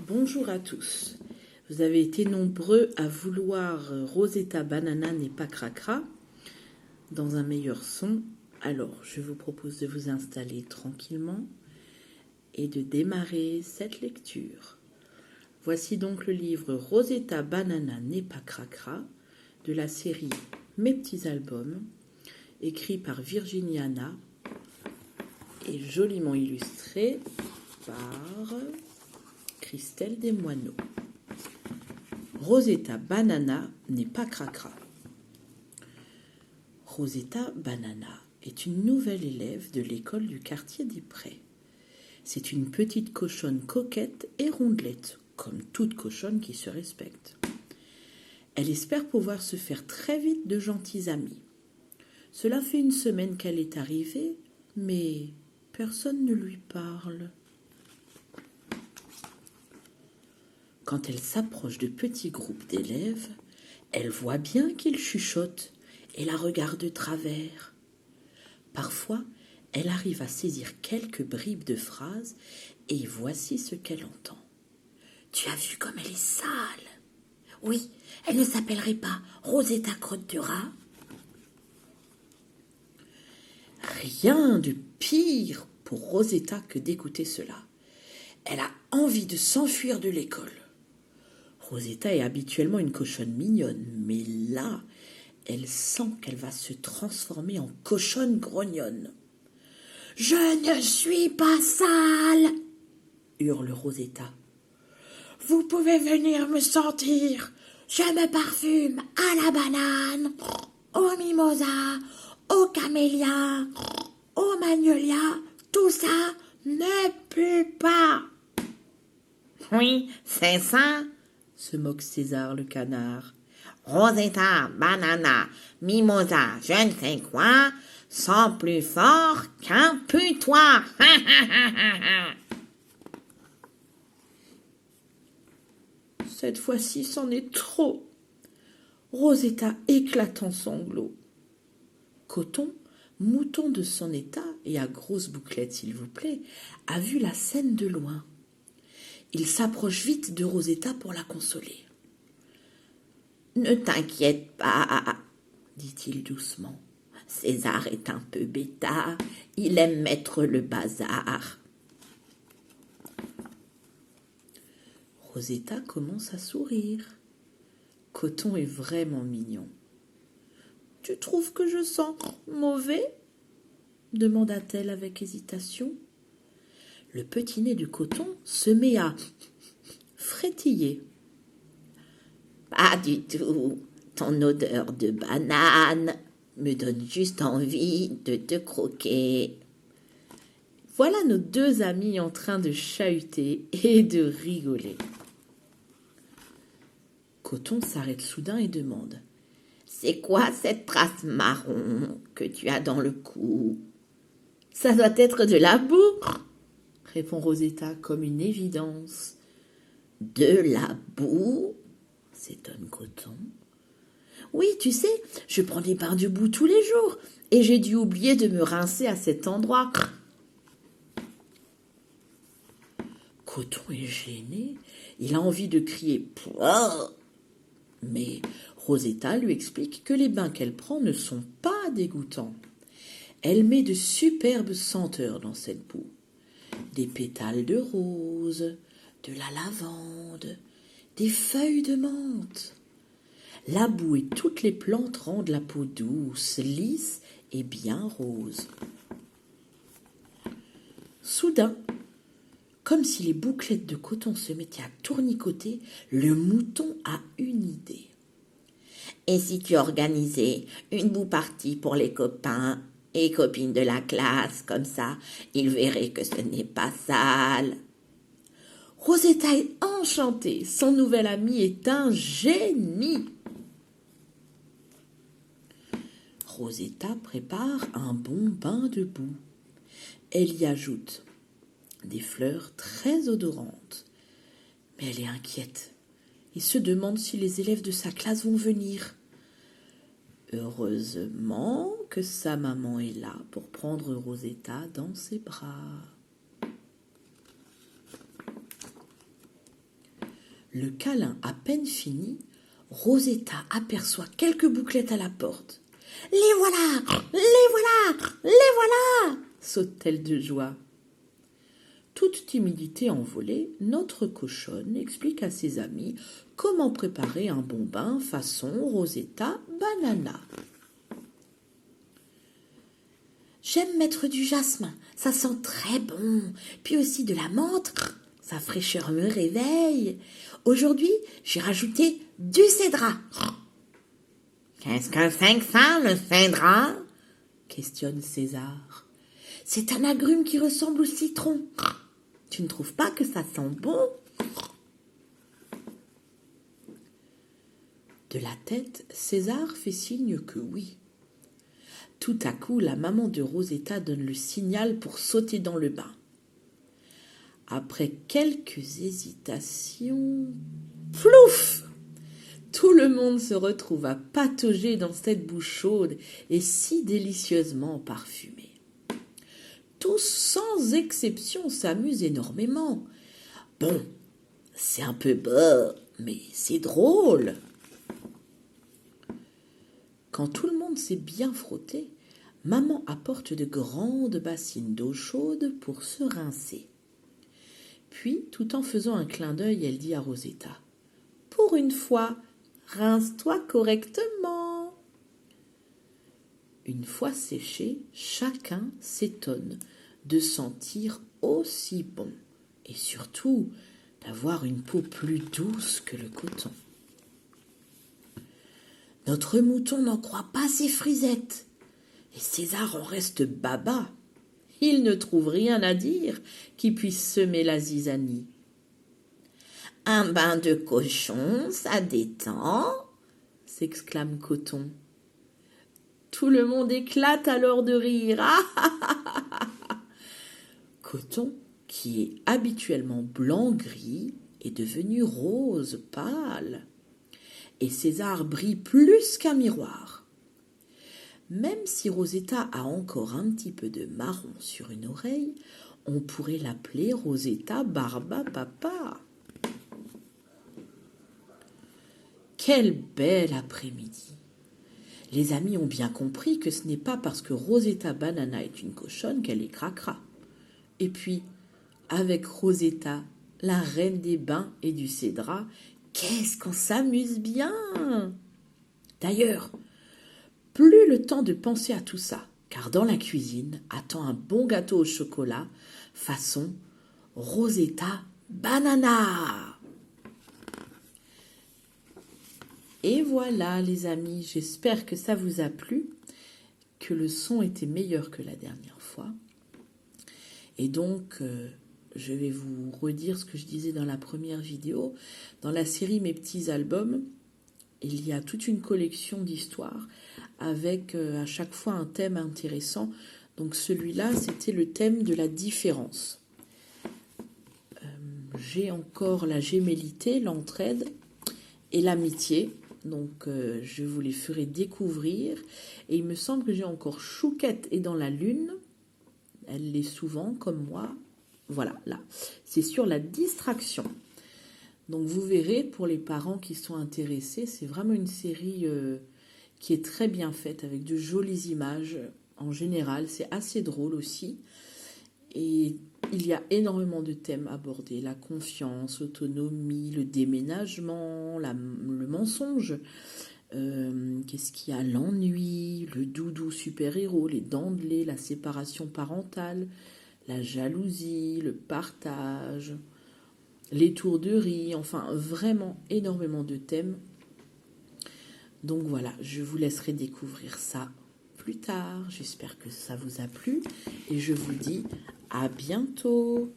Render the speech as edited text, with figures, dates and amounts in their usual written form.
Bonjour à tous. Vous avez été nombreux à vouloir Rosetta Banana n'est pas cracra dans un meilleur son. Alors, je vous propose de vous installer tranquillement et de démarrer cette lecture. Voici donc le livre Rosetta Banana n'est pas cracra de la série Mes petits albums, écrit par Virginiana et joliment illustré par Christelle Desmoineaux. Rosetta Banana n'est pas cracra. Rosetta Banana est une nouvelle élève de l'école du quartier des Prés. C'est une petite cochonne coquette et rondelette, comme toute cochonne qui se respecte. Elle espère pouvoir se faire très vite de gentils amis. Cela fait une semaine qu'elle est arrivée, mais personne ne lui parle. Quand elle s'approche de petits groupes d'élèves, elle voit bien qu'ils chuchotent et la regardent de travers. Parfois, elle arrive à saisir quelques bribes de phrases et voici ce qu'elle entend. « Tu as vu comme elle est sale ?»« Oui, elle ne s'appellerait pas Rosetta Crotte de Rat ?» Rien de pire pour Rosetta que d'écouter cela. Elle a envie de s'enfuir de l'école. Rosetta est habituellement une cochonne mignonne, mais là, elle sent qu'elle va se transformer en cochonne grognonne. « Je ne suis pas sale !» hurle Rosetta. « Vous pouvez venir me sentir. Je me parfume à la banane, au mimosa, au camélia, au magnolia. Tout ça ne pue pas. »« Oui, c'est ça !» se moque César le canard. « Rosetta, banana, mimosa, je ne sais quoi, sont plus fort qu'un putois. » Cette fois-ci, c'en est trop. Rosetta éclate en sanglots. Coton, mouton de son état, et à grosses bouclettes s'il vous plaît, a vu la scène de loin. Il s'approche vite de Rosetta pour la consoler. « Ne t'inquiète pas, » dit-il doucement. « César est un peu bêta, il aime mettre le bazar. » Rosetta commence à sourire. Coton est vraiment mignon. « Tu trouves que je sens mauvais ?» demanda-t-elle avec hésitation. Le petit nez de Coton se met à frétiller. « Pas du tout. Ton odeur de banane me donne juste envie de te croquer. » Voilà nos deux amis en train de chahuter et de rigoler. Coton s'arrête soudain et demande « C'est quoi cette trace marron que tu as dans le cou ?»« Ça doit être de la boue !» répond Rosetta comme une évidence. « De la boue ?» s'étonne Coton. « Oui, tu sais, je prends des bains de boue tous les jours et j'ai dû oublier de me rincer à cet endroit. » Coton est gêné, il a envie de crier « Pouah !» Mais Rosetta lui explique que les bains qu'elle prend ne sont pas dégoûtants. Elle met de superbes senteurs dans cette boue. Des pétales de rose, de la lavande, des feuilles de menthe. La boue et toutes les plantes rendent la peau douce, lisse et bien rose. Soudain, comme si les bouclettes de Coton se mettaient à tournicoter, le mouton a une idée. « Et si tu organisais une boue-partie pour les copains et copines de la classe, comme ça, ils verraient que ce n'est pas sale. » Rosetta est enchantée, son nouvel ami est un génie. Rosetta prépare un bon bain de boue. Elle y ajoute des fleurs très odorantes. Mais elle est inquiète et se demande si les élèves de sa classe vont venir. Heureusement que sa maman est là pour prendre Rosetta dans ses bras. Le câlin à peine fini, Rosetta aperçoit quelques bouclettes à la porte. « Les voilà! Les voilà! Les voilà !» saute-t-elle de joie. Toute timidité envolée, notre cochonne explique à ses amis comment préparer un bon bain façon Rosetta Banana. J'aime mettre du jasmin, ça sent très bon. Puis aussi de la menthe, sa fraîcheur me réveille. Aujourd'hui, j'ai rajouté du cédrat. Qu'est-ce que c'est que ça, le cédrat? Questionne César. C'est un agrume qui ressemble au citron. Tu ne trouves pas que ça sent bon? De la tête, César fait signe que oui. Tout à coup, la maman de Rosetta donne le signal pour sauter dans le bain. Après quelques hésitations, plouf! Tout le monde se retrouve à patauger dans cette boue chaude et si délicieusement parfumée. Tous, sans exception, s'amusent énormément. Bon, c'est un peu bas, mais c'est drôle. Quand tout le monde s'est bien frotté, maman apporte de grandes bassines d'eau chaude pour se rincer. Puis, tout en faisant un clin d'œil, elle dit à Rosetta: « Pour une fois, rince-toi correctement. » Une fois séché, chacun s'étonne de sentir aussi bon et surtout d'avoir une peau plus douce que le coton. Notre mouton n'en croit pas ses frisettes et César en reste baba. Il ne trouve rien à dire qui puisse semer la zizanie. « Un bain de cochon, ça détend !» s'exclame Coton. Tout le monde éclate alors de rire. Coton, qui est habituellement blanc-gris, est devenu rose pâle. Et César brille plus qu'un miroir. Même si Rosetta a encore un petit peu de marron sur une oreille, on pourrait l'appeler Rosetta Barba Papa. Quel bel après-midi! Les amis ont bien compris que ce n'est pas parce que Rosetta Banana est une cochonne qu'elle est cracra. Et puis, avec Rosetta, la reine des bains et du cédrat, qu'est-ce qu'on s'amuse bien! D'ailleurs, plus le temps de penser à tout ça, car dans la cuisine attend un bon gâteau au chocolat, façon Rosetta Banana. Et voilà les amis, j'espère que ça vous a plu, que le son était meilleur que la dernière fois. Et donc, je vais vous redire ce que je disais dans la première vidéo. Dans la série Mes petits albums, il y a toute une collection d'histoires avec à chaque fois un thème intéressant. Donc celui-là, c'était le thème de la différence. J'ai encore la gémellité, l'entraide et l'amitié. Donc je vous les ferai découvrir. Et il me semble que j'ai encore Chouquette et dans la lune. Elle l'est souvent comme moi. Voilà, là. C'est sur la distraction. Donc vous verrez, pour les parents qui sont intéressés, c'est vraiment une série qui est très bien faite, avec de jolies images en général. C'est assez drôle aussi. Et il y a énormément de thèmes abordés. La confiance, l'autonomie, le déménagement, le mensonge. Qu'est-ce qu'il y a? L'ennui, le doudou super-héros, les dents de lait, la séparation parentale, la jalousie, le partage, l'étourderie, enfin vraiment énormément de thèmes. Donc voilà, je vous laisserai découvrir ça plus tard. J'espère que ça vous a plu et je vous dis à bientôt.